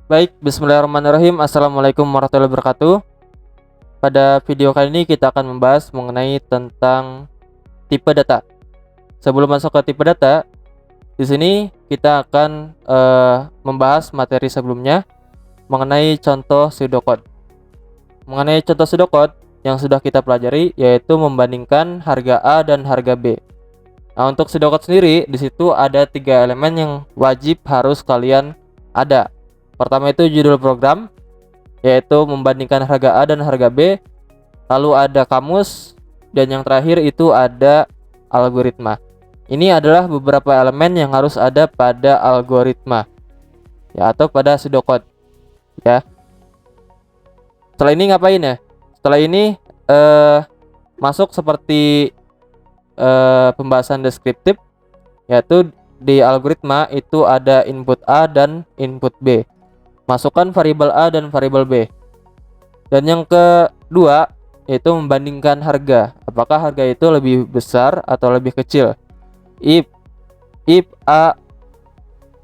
Baik, bismillahirrahmanirrahim. Assalamualaikum warahmatullahi wabarakatuh. Pada video kali ini kita akan membahas mengenai tentang tipe data. Sebelum masuk ke tipe data, di sini kita akan membahas materi sebelumnya mengenai contoh pseudocode. Mengenai contoh pseudocode yang sudah kita pelajari yaitu membandingkan harga A dan harga B. Nah, untuk pseudocode sendiri di situ ada 3 elemen yang wajib harus kalian ada. Pertama itu judul program, yaitu membandingkan harga A dan harga B. Lalu ada kamus, dan yang terakhir itu ada algoritma. Ini adalah beberapa elemen yang harus ada pada algoritma, ya, atau pada pseudocode, ya. Setelah ini ngapain ya? Setelah ini masuk seperti pembahasan deskriptif, yaitu di algoritma itu ada input A dan input B. Masukkan variabel A dan variabel B. Dan yang kedua yaitu membandingkan harga. Apakah harga itu lebih besar atau lebih kecil? If A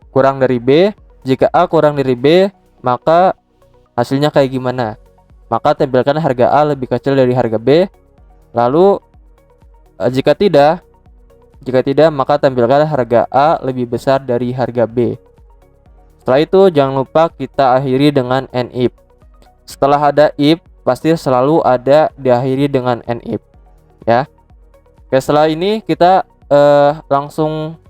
kurang dari B, jika A kurang dari B, maka hasilnya kayak gimana? Maka tampilkan harga A lebih kecil dari harga B. Lalu jika tidak maka tampilkan harga A lebih besar dari harga B. Setelah itu jangan lupa kita akhiri dengan and if. Setelah ada if, pasti selalu ada diakhiri dengan and if, ya. Oke, setelah ini kita langsung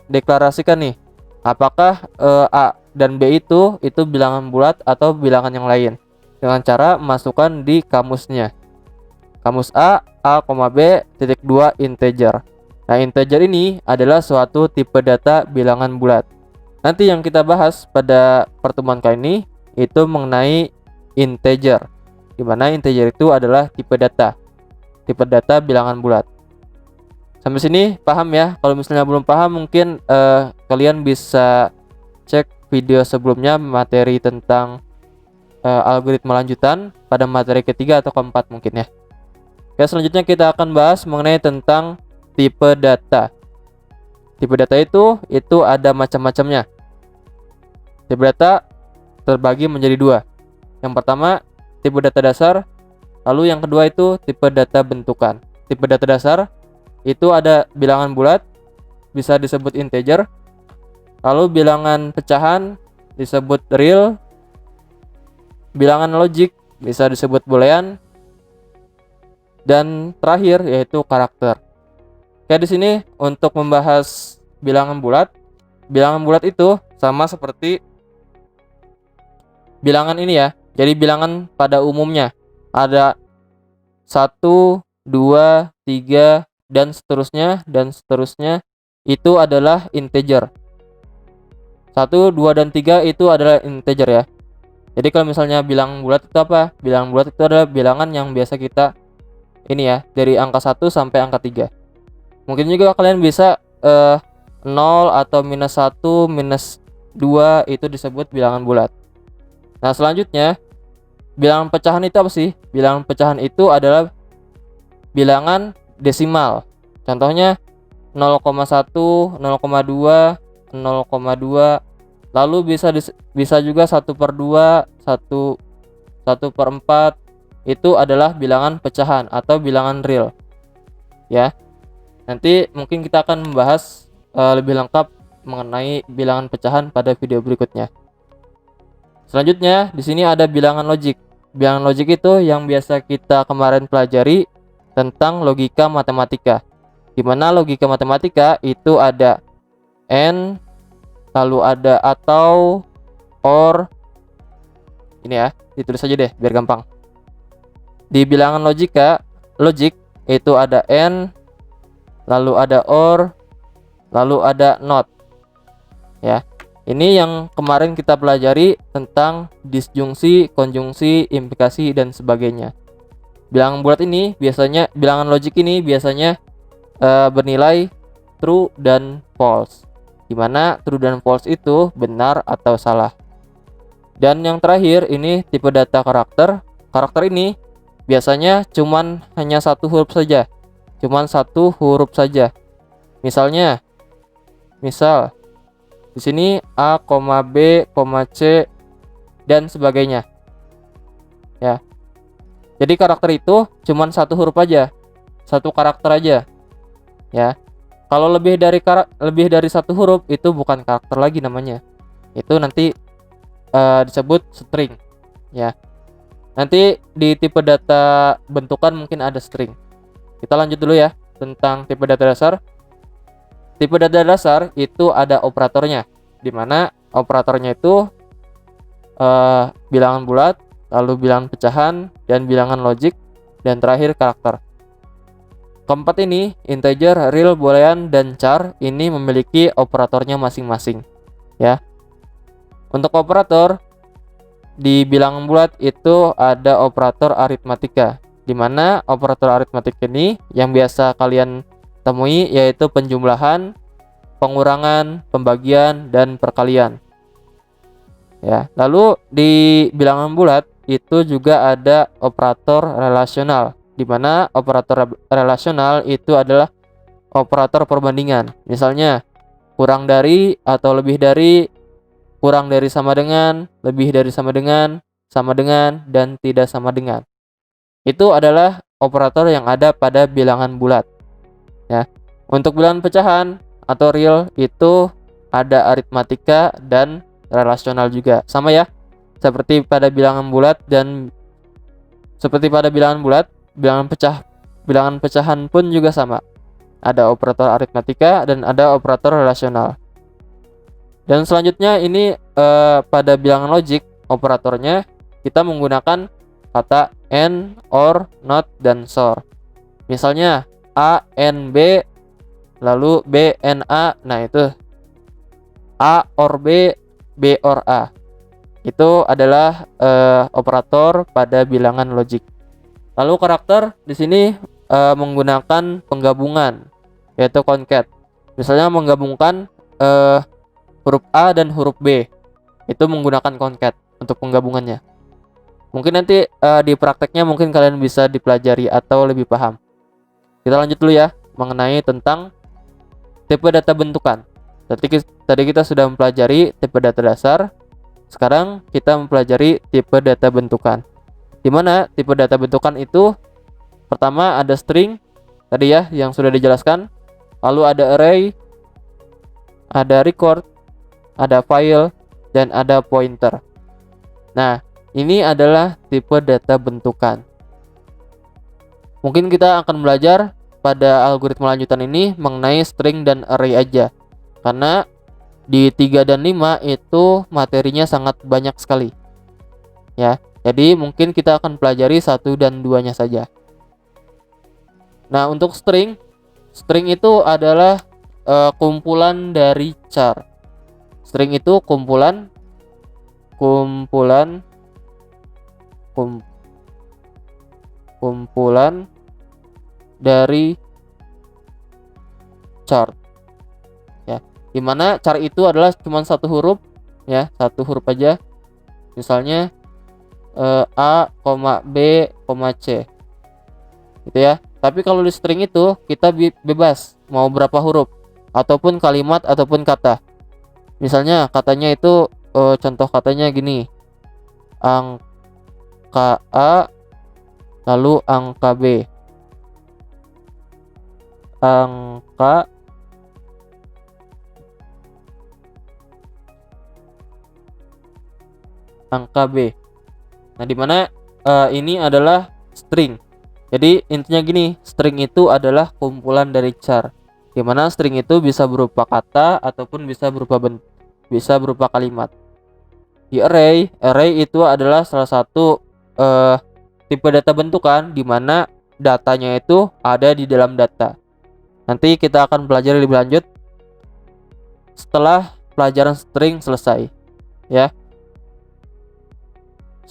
deklarasikan nih, apakah A dan B itu bilangan bulat atau bilangan yang lain, dengan cara masukkan di kamusnya. Kamus A, B, titik 2 integer. Nah, integer ini adalah suatu tipe data bilangan bulat. Nanti yang kita bahas pada pertemuan kali ini itu mengenai integer, di mana integer itu adalah tipe data bilangan bulat. Sampai sini paham ya? Kalau misalnya belum paham, mungkin kalian bisa cek video sebelumnya, materi tentang algoritma lanjutan pada materi ketiga atau keempat mungkin ya. Oke, selanjutnya kita akan bahas mengenai tentang tipe data. Tipe data itu ada macam-macamnya. Tipe data terbagi menjadi 2. Yang pertama tipe data dasar, lalu yang kedua itu tipe data bentukan. Tipe data dasar itu ada bilangan bulat, bisa disebut integer. Lalu bilangan pecahan disebut real. Bilangan logik bisa disebut boolean. Dan terakhir yaitu karakter. Kayak di sini untuk membahas bilangan bulat itu sama seperti bilangan ini ya. Jadi bilangan pada umumnya ada 1, 2, 3 dan seterusnya itu adalah integer. 1, 2 dan 3 itu adalah integer ya. Jadi kalau misalnya bilangan bulat itu apa? Bilangan bulat itu adalah bilangan yang biasa kita ini ya, dari angka 1 sampai angka 3. Mungkin juga kalian bisa 0 atau -1, -2 itu disebut bilangan bulat. Nah, selanjutnya bilangan pecahan itu apa sih? Bilangan pecahan itu adalah bilangan desimal. Contohnya 0,1, 0,2, 0,2. Lalu bisa juga 1/2, 1/4. Itu adalah bilangan pecahan atau bilangan real, ya. Nanti mungkin kita akan membahas lebih lengkap mengenai bilangan pecahan pada video berikutnya. Selanjutnya di sini ada bilangan logik. Bilangan logik itu yang biasa kita kemarin pelajari tentang logika matematika. Di mana logika matematika itu ada and, lalu ada atau, or. Ini ya, ditulis aja deh biar gampang. Di bilangan logik itu ada and, lalu ada or, lalu ada not, ya. Ini yang kemarin kita pelajari tentang disjungsi, konjungsi, implikasi dan sebagainya. Bilangan logik ini biasanya bernilai true dan false, di mana true dan false itu benar atau salah. Dan yang terakhir ini tipe data karakter. Karakter ini biasanya hanya satu huruf saja. Misal di sini A, B, C dan sebagainya. Ya. Jadi karakter itu cuman satu huruf aja, satu karakter aja. Ya. Kalau lebih dari satu huruf itu bukan karakter lagi namanya. Itu nanti disebut string. Ya. Nanti di tipe data bentukan mungkin ada string. Kita lanjut dulu ya tentang tipe data dasar. Tipe data dasar itu ada operatornya, di mana operatornya itu bilangan bulat, lalu bilangan pecahan, dan bilangan logik, dan terakhir karakter. Keempat ini, integer, real, boolean, dan char, ini memiliki operatornya masing-masing. Ya. Untuk operator di bilangan bulat itu ada operator aritmatika, di mana operator aritmatika ini yang biasa kalian temui yaitu penjumlahan, pengurangan, pembagian, dan perkalian. Ya, lalu di bilangan bulat itu juga ada operator relasional, di mana operator relasional itu adalah operator perbandingan. Misalnya kurang dari atau lebih dari, kurang dari sama dengan, lebih dari sama dengan, dan tidak sama dengan. Itu adalah operator yang ada pada bilangan bulat. Ya. Untuk bilangan pecahan atau real itu ada aritmatika dan relasional juga. Sama ya. Seperti pada bilangan bulat, bilangan pecahan pun juga sama. Ada operator aritmatika dan ada operator relasional. Dan selanjutnya ini pada bilangan logik, operatornya kita menggunakan kata and, or, not, dan so. Misalnya A, N, B, lalu B, N, A. Nah itu A or B, B or A. Itu adalah operator pada bilangan logik. Lalu karakter di sini menggunakan penggabungan, yaitu concat. Misalnya menggabungkan huruf A dan huruf B, itu menggunakan concat untuk penggabungannya. Mungkin nanti di prakteknya mungkin kalian bisa dipelajari atau lebih paham. Kita lanjut dulu ya mengenai tentang tipe data bentukan. Tadi kita sudah mempelajari tipe data dasar. Sekarang kita mempelajari tipe data bentukan. Di mana tipe data bentukan itu pertama ada string tadi ya yang sudah dijelaskan. Lalu ada array, ada record, ada file, dan ada pointer. Nah, ini adalah tipe data bentukan. Mungkin kita akan belajar pada algoritma lanjutan ini mengenai string dan array aja. Karena di 3 dan 5 itu materinya sangat banyak sekali. Ya, jadi mungkin kita akan pelajari 1 dan 2-nya saja. Nah, untuk string itu adalah kumpulan dari char. String itu kumpulan dari char. Ya, dimana char itu adalah cuma satu huruf, ya, satu huruf aja. Misalnya A, B, C. Gitu ya. Tapi kalau di string itu kita bebas mau berapa huruf ataupun kalimat ataupun kata. Misalnya katanya itu contoh katanya gini. Angka A lalu angka B. Angka B. Nah, dimana ini adalah string. Jadi intinya gini, string itu adalah kumpulan dari char. Dimana string itu bisa berupa kata ataupun bisa berupa kalimat. Di array itu adalah salah satu tipe data bentukan di mana datanya itu ada di dalam data. Nanti kita akan pelajari lebih lanjut setelah pelajaran string selesai, ya.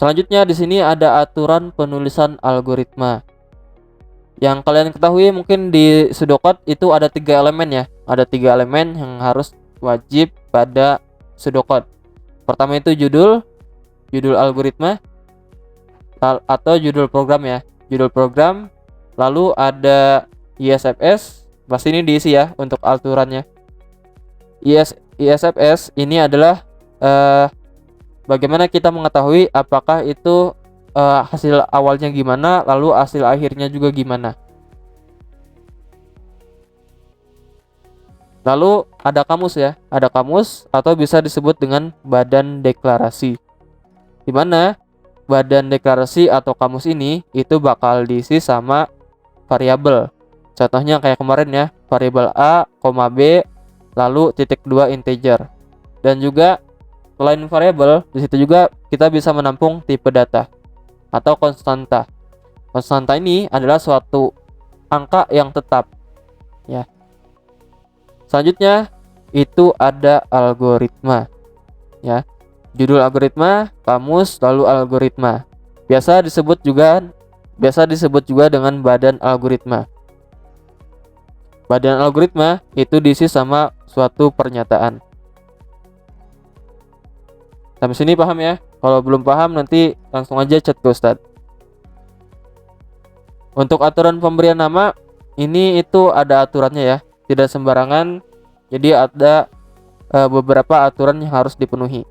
Selanjutnya di sini ada aturan penulisan algoritma. Yang kalian ketahui mungkin di pseudocode itu ada 3 elemen ya. Ada 3 elemen yang harus wajib pada pseudocode. Pertama itu judul algoritma atau judul program ya. Judul program, lalu ada ISFS. Pasti ini diisi ya untuk aturannya. ISFS ini adalah bagaimana kita mengetahui apakah itu hasil awalnya gimana, lalu hasil akhirnya juga gimana. Lalu ada kamus ya, ada kamus atau bisa disebut dengan badan deklarasi. Di mana badan deklarasi atau kamus ini itu bakal diisi sama variabel. Contohnya kayak kemarin ya, variabel A, B, lalu titik 2 integer. Dan juga selain variabel, di situ juga kita bisa menampung tipe data atau konstanta. Konstanta ini adalah suatu angka yang tetap ya. Selanjutnya itu ada algoritma ya. Judul algoritma, kamus, lalu algoritma. Biasa disebut juga dengan badan algoritma. Badan algoritma itu diisi sama suatu pernyataan. Sampai sini paham ya? Kalau belum paham nanti langsung aja chat ke Ustadz. Untuk aturan pemberian nama ini itu ada aturannya ya, tidak sembarangan. Jadi ada beberapa aturan yang harus dipenuhi,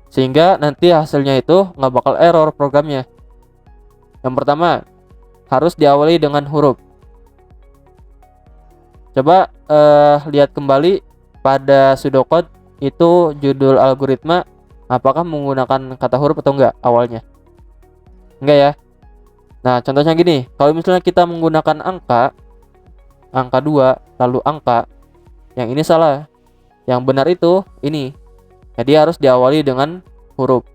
sehingga nanti hasilnya itu nggak bakal error programnya. Yang pertama, harus diawali dengan huruf. Coba lihat kembali pada pseudocode itu judul algoritma, apakah menggunakan kata huruf atau enggak awalnya? Enggak ya. Nah, contohnya gini, kalau misalnya kita menggunakan angka 2, lalu angka, yang ini salah. Yang benar itu ini. Jadi harus diawali dengan huruf.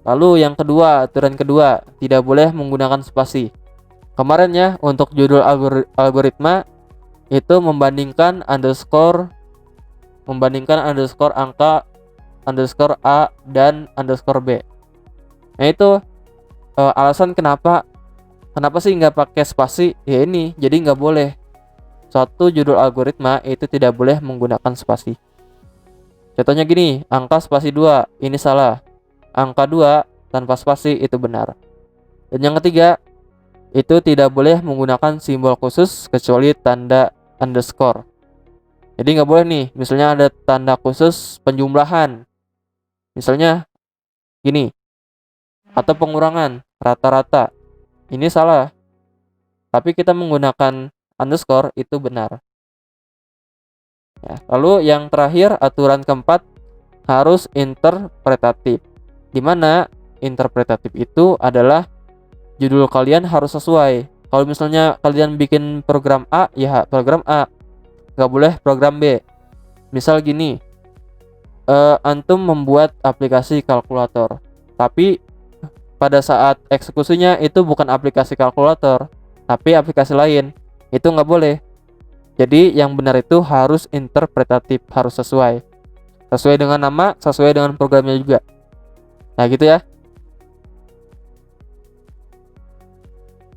Lalu yang kedua, aturan kedua, tidak boleh menggunakan spasi. Kemarin ya, untuk judul algoritma itu membandingkan underscore angka underscore A dan underscore B. Nah itu alasan kenapa sih nggak pakai spasi ya ini, jadi nggak boleh. Suatu judul algoritma itu tidak boleh menggunakan spasi. Contohnya gini, angka spasi 2 ini salah, angka 2 tanpa spasi itu benar. Dan yang ketiga, itu tidak boleh menggunakan simbol khusus kecuali tanda underscore. Jadi nggak boleh nih, misalnya ada tanda khusus penjumlahan, misalnya gini, atau pengurangan rata-rata, ini salah. Tapi kita menggunakan underscore itu benar ya. Lalu yang terakhir, aturan keempat, harus interpretatif, dimana interpretatif itu adalah judul kalian harus sesuai. Kalau misalnya kalian bikin program A, ya program A, nggak boleh program B. Misal gini, antum membuat aplikasi kalkulator, tapi pada saat eksekusinya itu bukan aplikasi kalkulator, tapi aplikasi lain, itu nggak boleh. Jadi yang benar itu harus interpretatif, harus sesuai dengan nama, sesuai dengan programnya juga. Nah gitu ya.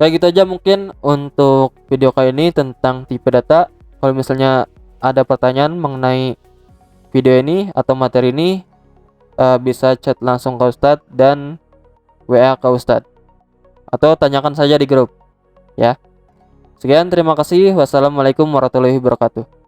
Kayak gitu aja mungkin untuk video kali ini tentang tipe data. Kalau misalnya ada pertanyaan mengenai video ini atau materi ini, bisa chat langsung ke Ustadz dan WA ke Ustadz, atau tanyakan saja di grup ya. Sekian, terima kasih. Wassalamualaikum warahmatullahi wabarakatuh.